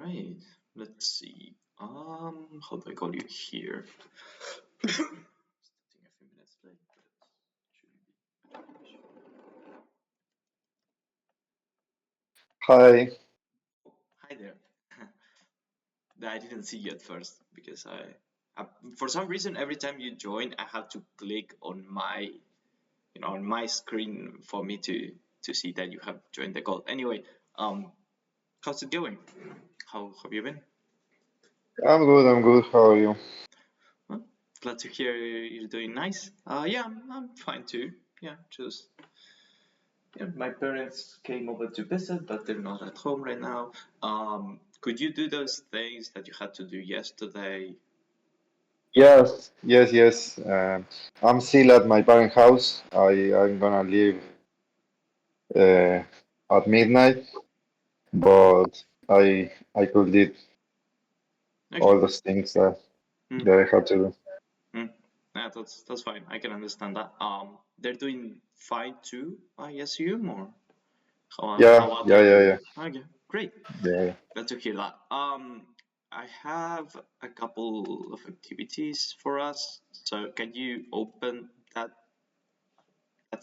Right. Let's see. How do I call you here? Starting a few minutes late, but it should be. Hi. Oh, hi there. I didn't see you at first because for some reason, every time you join, I have to click on my screen for me to see that you have joined the call. Anyway, how's it going? How have you been? I'm good. I'm good. How are you? Well, glad to hear you're doing nice. Yeah, I'm fine too. Yeah, just my parents came over to visit, but they're not at home right now. Could you do those things that you had to do yesterday? Yes, yes, yes. I'm still at my parent house. I'm gonna leave uh, at midnight, but I could did Okay. all those things that Mm, that I had to do. mm. Yeah, that's fine. I can understand that. They're doing fine too, I assume, or how Yeah, about yeah, you? yeah, yeah, Okay, great. yeah. Glad to hear that. I have a couple of activities for us. So can you open that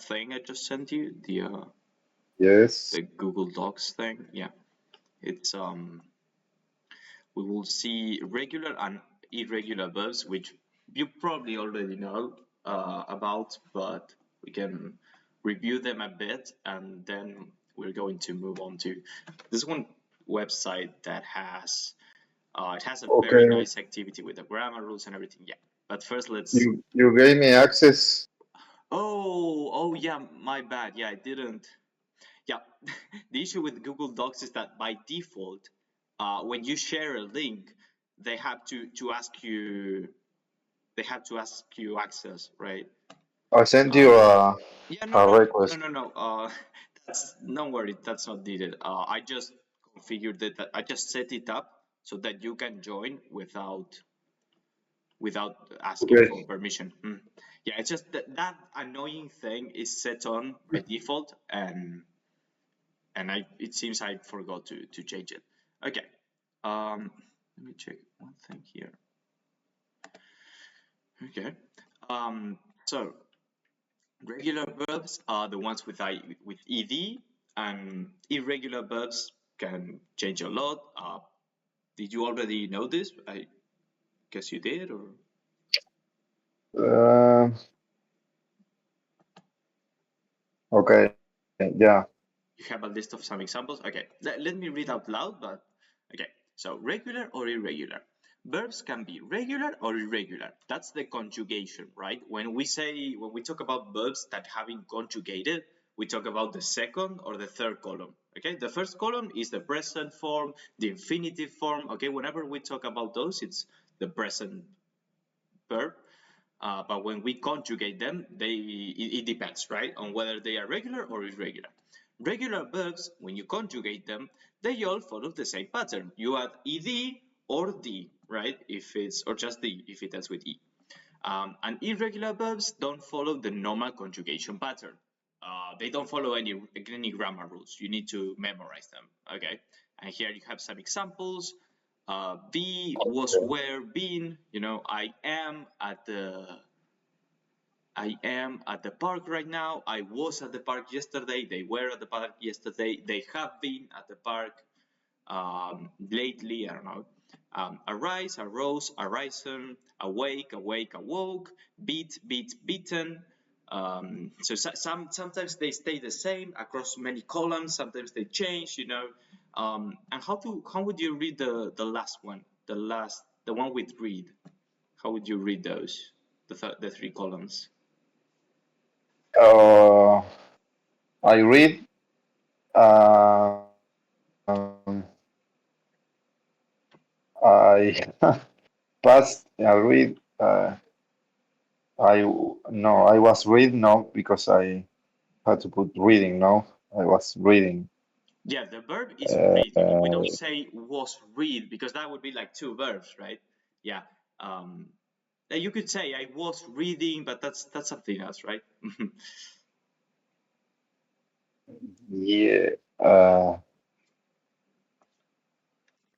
thing I just sent you, Yes. the Google Docs thing? Yeah, it's we will see regular and irregular verbs, which you probably already know about, but we can review them a bit, and then we're going to move on to this one website that has it has a very Okay. nice activity with the grammar rules and everything. Yeah, but first let's. You gave me access. Oh yeah, my bad. Yeah, I didn't. Yeah, the issue with Google Docs is that by default, when you share a link, they have to ask you access, right? I sent you Um, yeah, no, a no, no, request. no, no. That's don't worry, that's not needed. I just configured it. That I just set it up so that you can join without asking for Okay. permission. Yeah, it's just that annoying thing is set on by default, and it seems I forgot to change it. Okay. Let me check one thing here. Okay. So regular verbs are the ones with ed, and irregular verbs can change a lot. Did you already know this? I guess you did, or Uh, okay. Yeah. you have a list of some examples. Okay, let me read out loud. But okay, so regular or irregular. Verbs can be regular or irregular. That's the conjugation, right? When we talk about verbs that have been conjugated, we talk about the second or the third column. Okay, the first column is the present form, the infinitive form. Okay, whenever we talk about those, it's the present verb. But when we conjugate them, it depends, right, on whether they are regular or irregular. Regular verbs, when you conjugate them, they all follow the same pattern. You add ed or d, right? If it's or just d if it ends with e. And irregular verbs don't follow the normal conjugation pattern. They don't follow any grammar rules. You need to memorize them. Okay. And here you have some examples. Be, was, were, been. I am at the park right now. I was at the park yesterday. They were at the park yesterday. They have been at the park lately. I don't know. Arise, arose, arisen, awake, awake, awoke, beat, beat, beaten. Sometimes they stay the same across many columns. Sometimes they change. And how would you read the last one? The one with read. How would you read those? The three columns. Uh, I read. Um, I passed. I read. I no. I was read no because I had to put reading. No, I was reading. Yeah, the verb is Uh, read. We don't say was read because that would be like two verbs, right? Yeah. Um, you could say I was reading, but that's something else, right? yeah. Uh,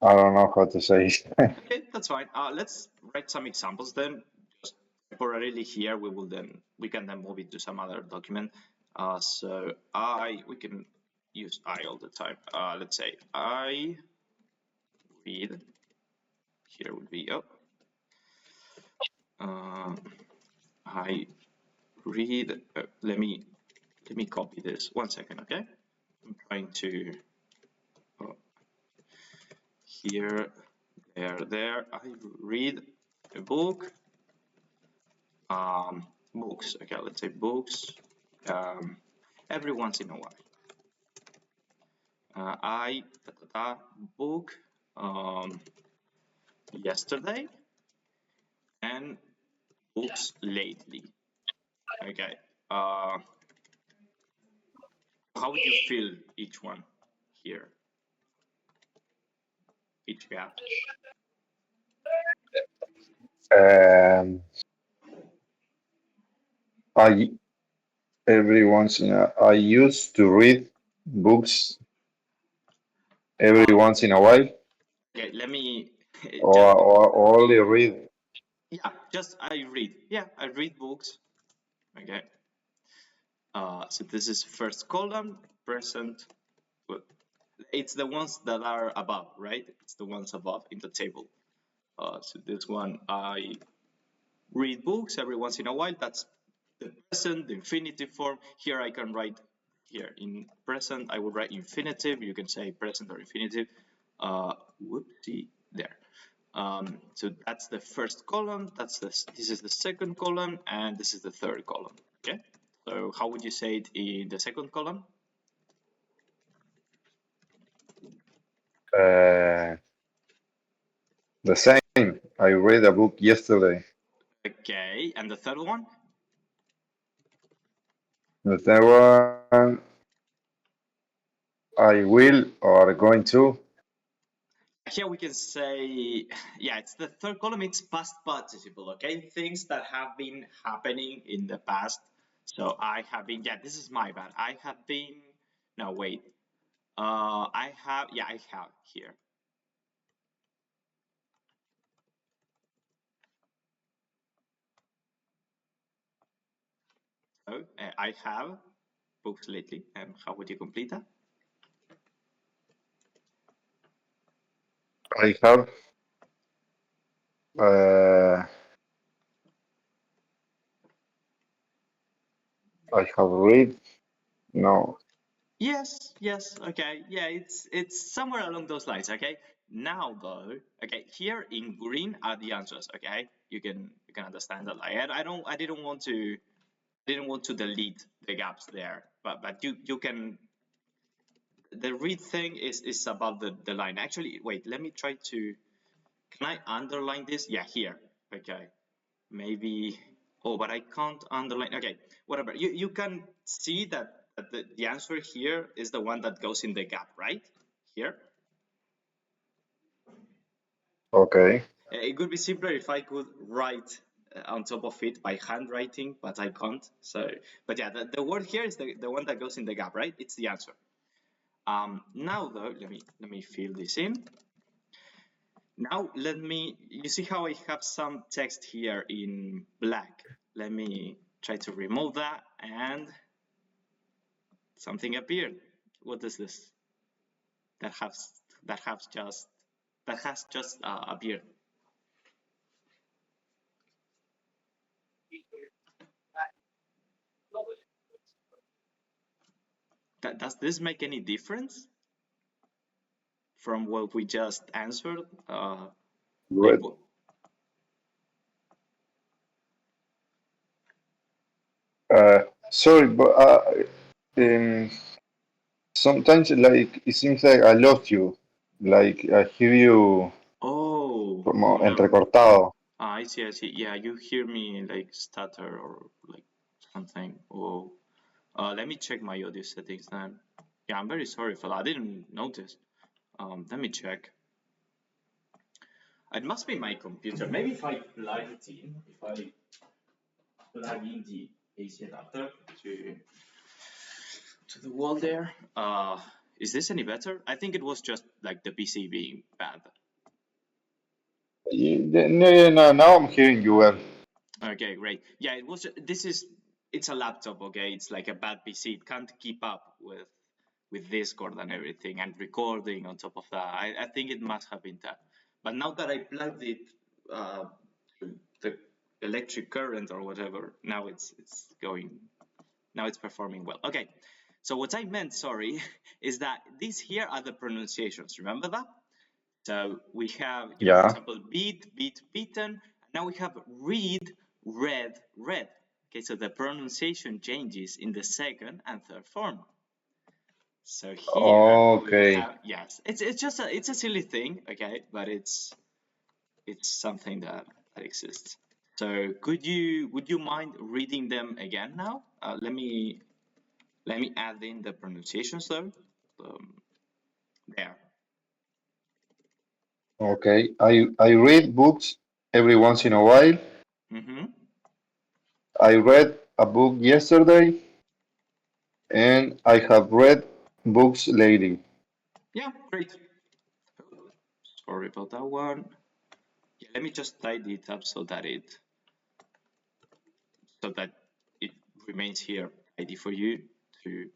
I don't know how to say it. Okay, that's fine. Let's write some examples then. Just temporarily here, we can then move it to some other document. So we can use I all the time. Let's say I read. Here would be I read. Let me copy this. 1 second, okay? I'm trying to here, there. I read a book. Books. Okay, let's say books. Every once in a while. I book yesterday and books lately. Okay. How would you fill each one here? Each gap. Um, I every once in a I used to read books every Uh, once in a while, okay, let me or, just or only read. yeah, just I read. Yeah, I read books. Okay. So this is first column, present. It's the ones that are above, right? It's the ones above in the table. So this one, I read books every once in a while. That's the present, the infinitive form. Here I can write here in present, I would write infinitive. You can say present or infinitive. Whoopsie, there. So that's the first column. This is the second column, and this is the third column. Okay. So how would you say it in the second column? Uh, the same. I read a book yesterday. Okay, and the third one? The third one, I will or going to. Here we can say, yeah, it's the third column, it's past participle, okay? Things that have been happening in the past. So I have been, yeah, this is my bad. I have been, no, wait. I have, yeah, I have here. So I have books lately. And how would you complete that? I have uh, I have read. No. Yes, yes, okay, yeah, it's somewhere along those lines, okay. Now though, okay, here in green are the answers, okay. You can understand that. Like, I didn't want to delete the gaps there, but you can. The read thing is above the line. Actually, wait, let me try to. Can I underline this? Yeah, here. Okay, maybe. Oh, but I can't underline. Okay, whatever. You can see that the answer here is the one that goes in the gap, right? Here. Okay. It could be simpler if I could write on top of it by handwriting, but I can't. So, but yeah, the word here is the one that goes in the gap, right? It's the answer. Now though, let me fill this in. Now you see how I have some text here in black. Let me try to remove that and something appeared. What is this? That has that has just that has just appeared. Does this make any difference from what we just answered? Like, Read. Sorry, but um, sometimes like it seems like I lost you. Like I hear you oh, como yeah. entrecortado. I see, I see. Yeah, you hear me like stutter or like something. Oh, let me check my audio settings then. Yeah, I'm very sorry for that. I didn't notice. Let me check. It must be my computer. Maybe if I plug it in, if I plug in the AC adapter to the wall there. Is this any better? I think it was just like the PC being bad. No, now I'm hearing you well. Okay, great. Yeah, it was. It's a laptop. Okay, it's like a bad PC. It can't keep up with Discord and everything and recording on top of that. I think it must have been that. But now that I plugged it to the electric current or whatever, now it's going. Now it's performing well. Okay. So what I meant, sorry, is that these here are the pronunciations. Remember that? So we have, for Yeah. example, beat, beat, beaten. Now we have read, read, read. Okay, so the pronunciation changes in the second and third form. So here we will Okay. have, yes, it's just it's a silly thing, okay, but it's something that exists. So would you mind reading them again now? Let me add in the pronunciations though. There. Okay. I read books every once in a while. Mm-hmm. I read a book yesterday, and I have read books lately. Yeah, great. Sorry about that one. Yeah, let me just tidy it up so that it remains here tidy for you to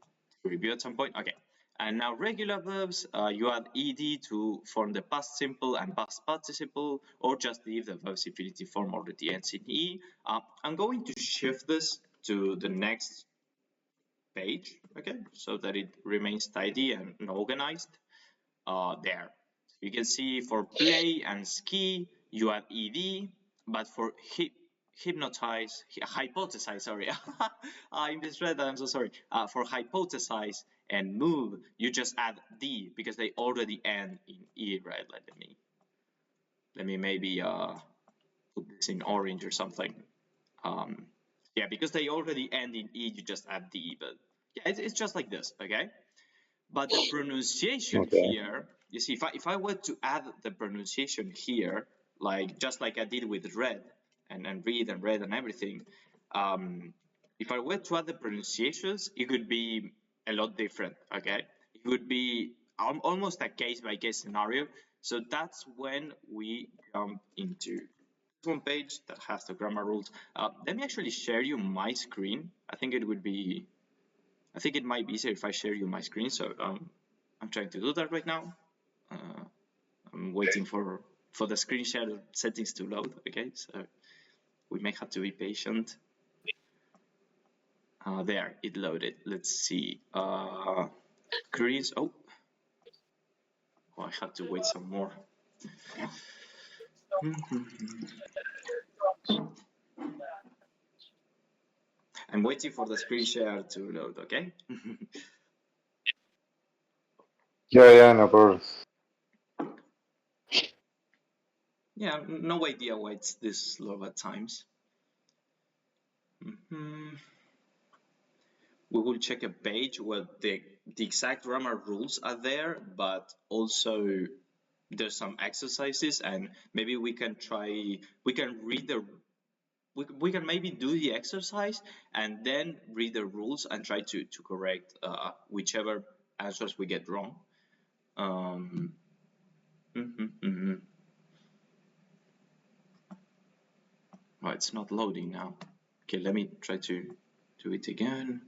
review at some point. Okay. And now regular verbs, you add ed to form the past simple and past participle, or just leave the verb's infinitive form already ends in e. I'm going to shift this to the next page, okay, so that it remains tidy and organized. There. So you can see for play and ski, you have ed, but for hypothesize, sorry, I misread that, I'm so sorry. For hypothesize and move, you just add d because they already end in e, right? Let me maybe put this in orange or something. Um, yeah, because they already end in e, you just add d, but yeah, it's just like this, okay? But the pronunciation Okay. here, you see, if I were to add the pronunciation here, like just like I did with red and read and read and everything, if I were to add the pronunciations, it could be a lot different, okay? It would be almost a case by case scenario. So that's when we jump into one page that has the grammar rules. Let me actually share you my screen. I think it might be easier if I share you my screen. So I'm trying to do that right now. Uh, I'm waiting for the screen share settings to load. Okay, so we may have to be patient. There, it loaded. Let's see. Screens. Oh, I have to wait some more. I'm waiting for the screen share to load. Okay. Yeah, yeah, no problem. Yeah, no idea why it's this slow at times. We will check a page where the exact grammar rules are there, but also there's some exercises, and maybe we can read we can maybe do the exercise and then read the rules and try to correct whichever answers we get wrong. Um, oh, it's not loading now. Okay, let me try to do it again.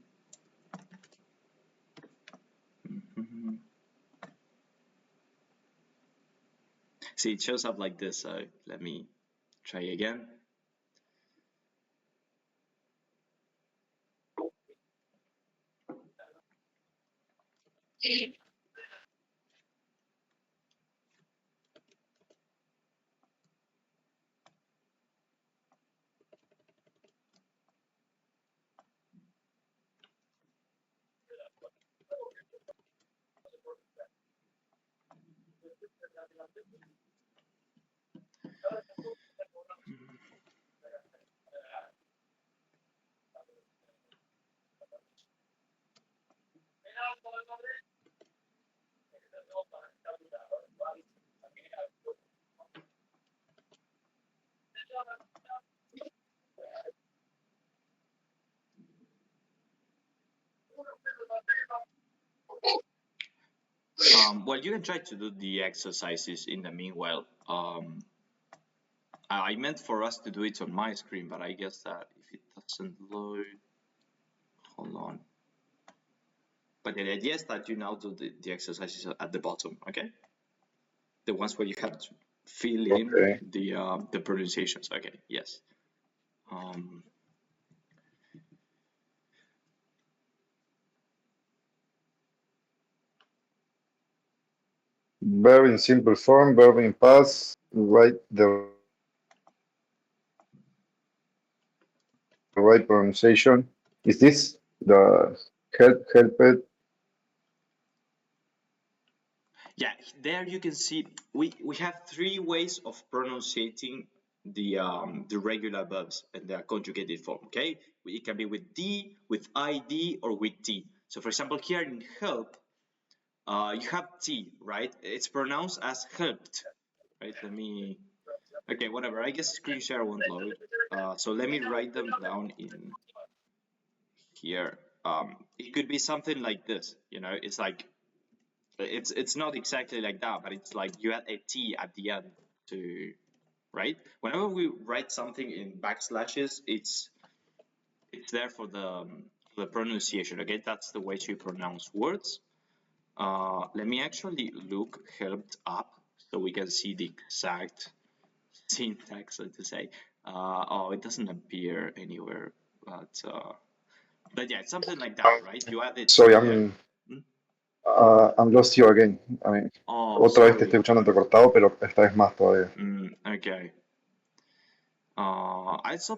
See, it shows up like this, so let me try again. Well, you can try to do the exercises in the meanwhile. I meant for us to do it on my screen, but I guess that if it doesn't load, hold on. But the idea is that you now do the exercises at the bottom, okay? The ones where you have to fill in Okay. the pronunciations. Okay, yes. Verb in simple form, verb in past, write the right pronunciation. Is this the helped? Yeah, there you can see we have three ways of pronouncing the regular verbs and their conjugated form. Okay, it can be with D, with ID, or with T. So, for example, here in help, you have T, right? It's pronounced as helped, right? Let me. Okay, whatever. I guess screen share won't load. So let me write them down in here. It could be something like this. You know, it's like it's not exactly like that, but it's like you add a T at the end to, right? Whenever we write something in backslashes, it's there for the pronunciation. Okay, that's the way to pronounce words. Let me actually look helped up so we can see the exact syntax, so to say. Oh, it doesn't appear anywhere, but yeah, it's something like that, right? You add the Sorry, T there. Hmm? I'm lost you again. I mean, Oh, otra vez te sorry. estoy escuchando entrecortado, pero esta vez más todavía. Okay. I saw